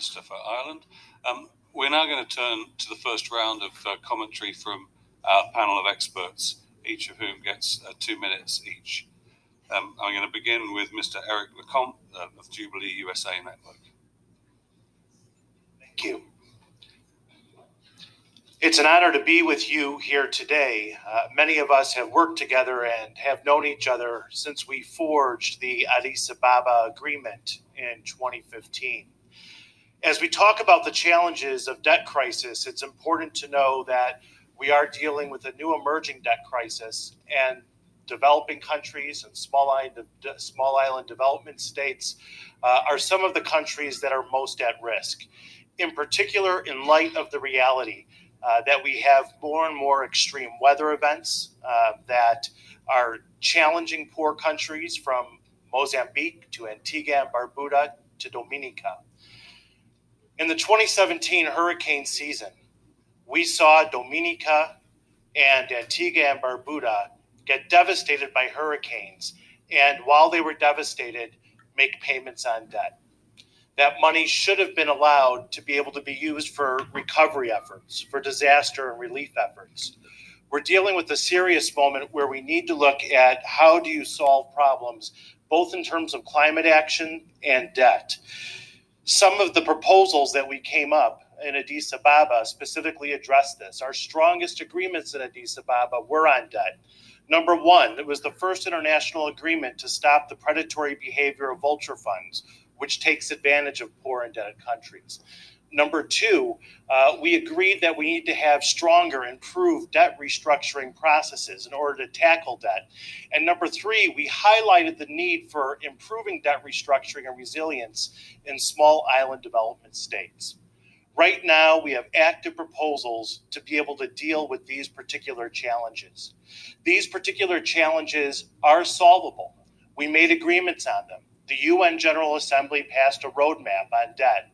Minister for Ireland. We're now going to turn to the first round of commentary from our panel of experts, each of whom gets 2 minutes each. I'm going to begin with Mr. Eric LeCompte of Jubilee USA Network. Thank you. It's an honor to be with you here today. Many of us have worked together and have known each other since we forged the Addis Ababa Agreement in 2015. As we talk about the challenges of debt crisis, it's important to know that we are dealing with a new emerging debt crisis, and developing countries and small island development states are some of the countries that are most at risk. In particular, in light of the reality that we have more and more extreme weather events that are challenging poor countries from Mozambique to Antigua and Barbuda to Dominica. In the 2017 hurricane season, we saw Dominica and Antigua and Barbuda get devastated by hurricanes, and while they were devastated, make payments on debt. That money should have been allowed to be able to be used for recovery efforts, for disaster and relief efforts. We're dealing with a serious moment where we need to look at how do you solve problems, both in terms of climate action and debt. Some of the proposals that we came up in Addis Ababa specifically address this. Our strongest agreements in Addis Ababa were on debt. Number one, it was the first international agreement to stop the predatory behavior of vulture funds, which takes advantage of poor indebted countries. Number two, we agreed that we need to have stronger, improved debt restructuring processes in order to tackle debt. And number three, we highlighted the need for improving debt restructuring and resilience in small island development states. Right now, we have active proposals to be able to deal with these particular challenges. These particular challenges are solvable. We made agreements on them. The UN General Assembly passed a roadmap on debt.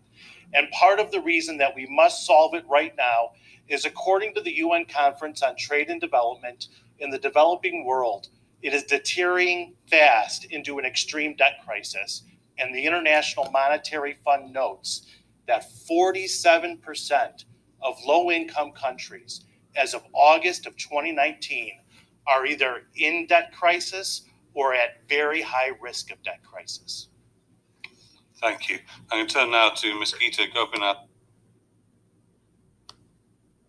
And part of the reason that we must solve it right now is, according to the UN Conference on Trade and Development, in the developing world, it is deteriorating fast into an extreme debt crisis. And the International Monetary Fund notes that 47% of low-income countries, as of August of 2019, are either in debt crisis or at very high risk of debt crisis. Thank you. I'm going to turn now to Ms. Geeta Gopinath